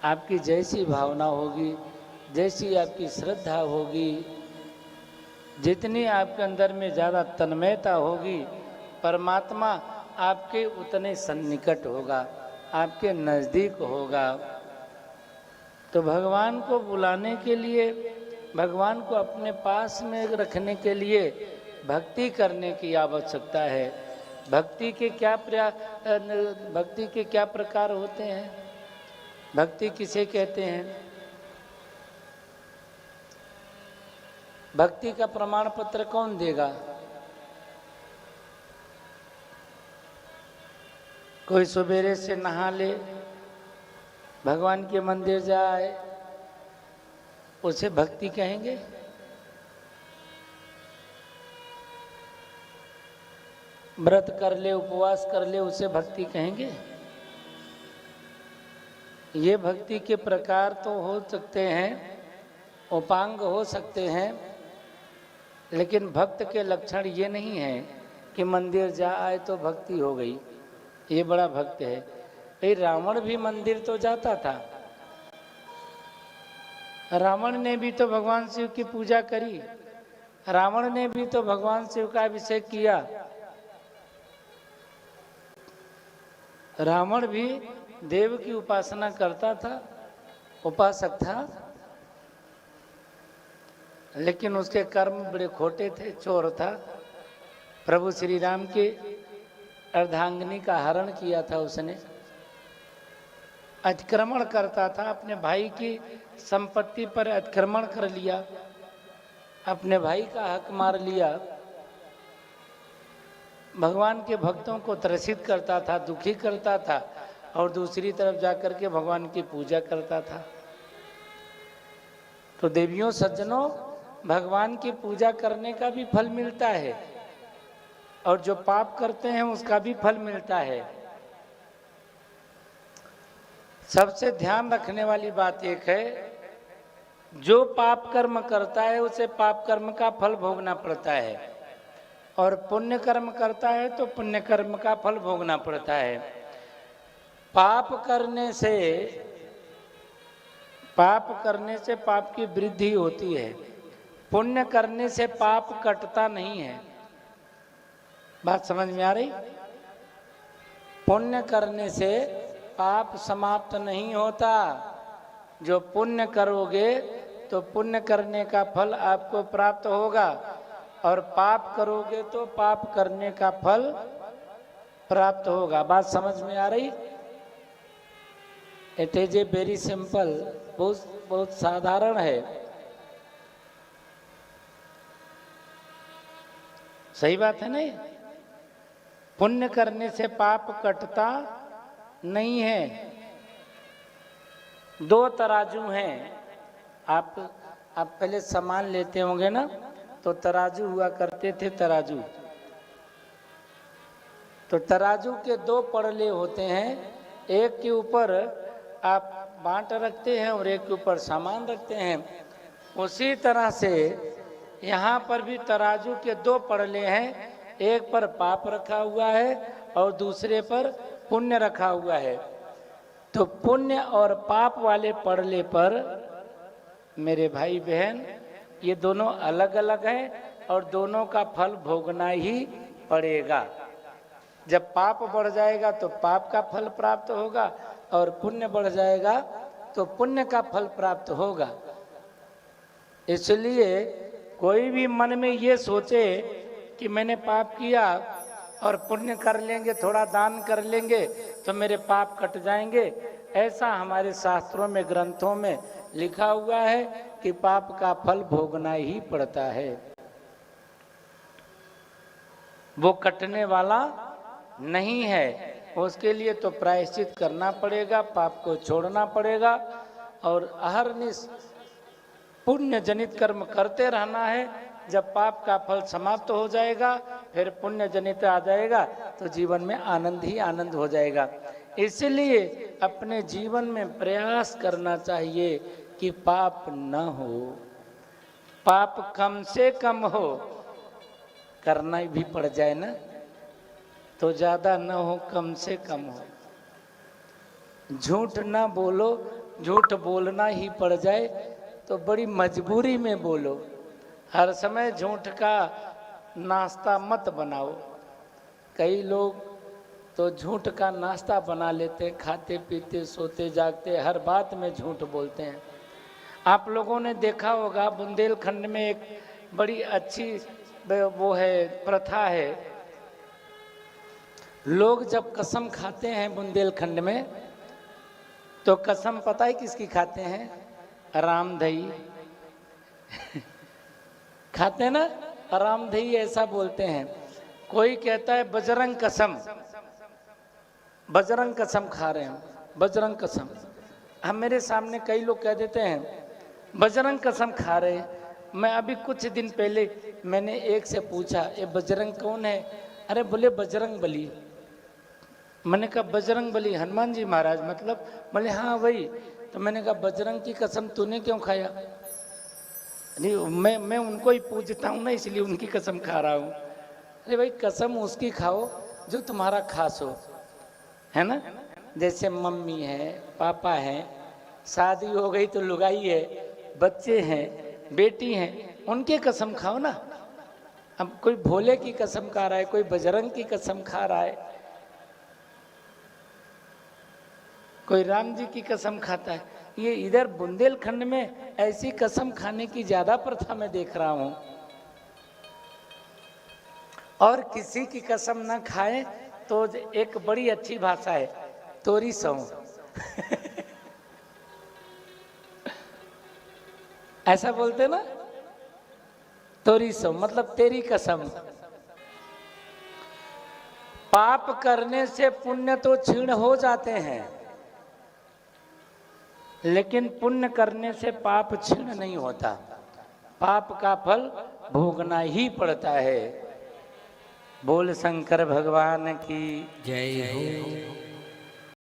आपकी जैसी भावना होगी, जैसी आपकी श्रद्धा होगी, जितनी आपके अंदर में ज़्यादा तन्मयता होगी, परमात्मा आपके उतने सन्निकट होगा, आपके नज़दीक होगा। तो भगवान को बुलाने के लिए, भगवान को अपने पास में रखने के लिए भक्ति करने की आवश्यकता है। भक्ति के क्या प्रकार होते हैं? भक्ति किसे कहते हैं? भक्ति का प्रमाण पत्र कौन देगा? कोई सवेरे से नहा ले, भगवान के मंदिर जाए, उसे भक्ति कहेंगे? व्रत कर ले, उपवास कर ले, उसे भक्ति कहेंगे? ये भक्ति के प्रकार तो हो सकते हैं, उपांग हो सकते हैं, लेकिन भक्त के लक्षण ये नहीं है कि मंदिर जा आए तो भक्ति हो गई, ये बड़ा भक्त है। भाई रावण भी मंदिर तो जाता था, रावण ने भी तो भगवान शिव की पूजा करी, रावण ने भी तो भगवान शिव का अभिषेक किया, रावण भी देव की उपासना करता था, उपासक था, लेकिन उसके कर्म बड़े खोटे थे, चोर था। प्रभु श्री राम के अर्धांगिनी का हरण किया था उसने, अतिक्रमण करता था, अपने भाई की संपत्ति पर अतिक्रमण कर लिया, अपने भाई का हक मार लिया, भगवान के भक्तों को त्रसित करता था, दुखी करता था, और दूसरी तरफ जाकर के भगवान की पूजा करता था। तो देवियों सज्जनों, भगवान की पूजा करने का भी फल मिलता है, और जो पाप करते हैं उसका भी फल मिलता है। सबसे ध्यान रखने वाली बात एक है, जो पाप कर्म करता है उसे पाप कर्म का फल भोगना पड़ता है, और पुण्य कर्म करता है तो पुण्य कर्म का फल भोगना पड़ता है। पाप करने से पाप की वृद्धि होती है, पुण्य करने से पाप कटता नहीं है। बात समझ में आ रही? पुण्य करने से पाप समाप्त नहीं होता। जो पुण्य करोगे तो पुण्य करने का फल आपको प्राप्त होगा, और पाप करोगे तो पाप करने का फल प्राप्त होगा। बात समझ में आ रही? It is a very simple, बहुत साधारण है। सही बात है ना? पुण्य करने से पाप कटता नहीं है। दो तराजू हैं, आप पहले सामान लेते होंगे ना, तो तराजू हुआ करते थे, तराजू। तो तराजू के दो पड़ले होते हैं, एक के ऊपर आप बांट रखते हैं और एक के ऊपर सामान रखते हैं। उसी तरह से यहाँ पर भी तराजू के दो पड़ले हैं, एक पर पाप रखा हुआ है और दूसरे पर पुण्य रखा हुआ है। तो पुण्य और पाप वाले पड़ले पर मेरे भाई बहन, ये दोनों अलग अलग हैं और दोनों का फल भोगना ही पड़ेगा। जब पाप बढ़ जाएगा तो पाप का फल प्राप्त होगा, और पुण्य बढ़ जाएगा तो पुण्य का फल प्राप्त होगा। इसलिए कोई भी मन में ये सोचे कि मैंने पाप किया और पुण्य कर लेंगे, थोड़ा दान कर लेंगे तो मेरे पाप कट जाएंगे, ऐसा हमारे शास्त्रों में, ग्रंथों में लिखा हुआ है कि पाप का फल भोगना ही पड़ता है, वो कटने वाला नहीं है। उसके लिए तो प्रायश्चित करना पड़ेगा, पाप को छोड़ना पड़ेगा, और अहरनिश पुण्य जनित कर्म करते रहना है। जब पाप का फल समाप्त हो जाएगा, फिर पुण्य जनित आ जाएगा, तो जीवन में आनंद ही आनंद हो जाएगा। इसलिए अपने जीवन में प्रयास करना चाहिए कि पाप न हो, पाप कम से कम हो। करना भी पड़ जाए ना, तो ज़्यादा न हो, कम से कम हो। झूठ ना बोलो, झूठ बोलना ही पड़ जाए तो बड़ी मजबूरी में बोलो। हर समय झूठ का नाश्ता मत बनाओ। कई लोग तो झूठ का नाश्ता बना लेते हैं, खाते पीते सोते जागते हर बात में झूठ बोलते हैं। आप लोगों ने देखा होगा बुंदेलखंड में एक बड़ी अच्छी वो है प्रथा है, लोग जब कसम खाते हैं बुंदेलखंड में तो कसम पता है किसकी खाते हैं? रामदई खाते हैं ना, रामदई ऐसा बोलते हैं। कोई कहता है बजरंग कसम, बजरंग कसम खा रहे हैं, बजरंग कसम। हम मेरे सामने कई लोग कह देते हैं बजरंग कसम खा रहे हैं। मैं अभी कुछ दिन पहले मैंने एक से पूछा ये बजरंग कौन है? अरे बोले बजरंग बली। मैंने कहा बजरंग बली हनुमान जी महाराज मतलब? बोले हाँ वही। तो मैंने कहा बजरंग की कसम तूने क्यों खाया? नहीं मैं उनको ही पूजता हूँ ना, इसलिए उनकी कसम खा रहा हूँ। अरे भाई कसम उसकी खाओ जो तुम्हारा खास हो, है ना। जैसे मम्मी है, पापा है, शादी हो गई तो लुगाई है, बच्चे हैं, बेटी हैं, उनके कसम खाओ ना। अब कोई भोले की कसम खा रहा है, कोई बजरंग की कसम खा रहा है, कोई राम जी की कसम खाता है। ये इधर बुंदेलखंड में ऐसी कसम खाने की ज्यादा प्रथा मैं देख रहा हूं। और किसी की कसम ना खाए तो एक बड़ी अच्छी भाषा है तोरी सौ ऐसा बोलते ना, तोरी सौ मतलब तेरी कसम। पाप करने से पुण्य तो क्षीण हो जाते हैं, लेकिन पुण्य करने से पाप क्षीण नहीं होता। पाप का फल भोगना ही पड़ता है। बोल शंकर भगवान की जय हो।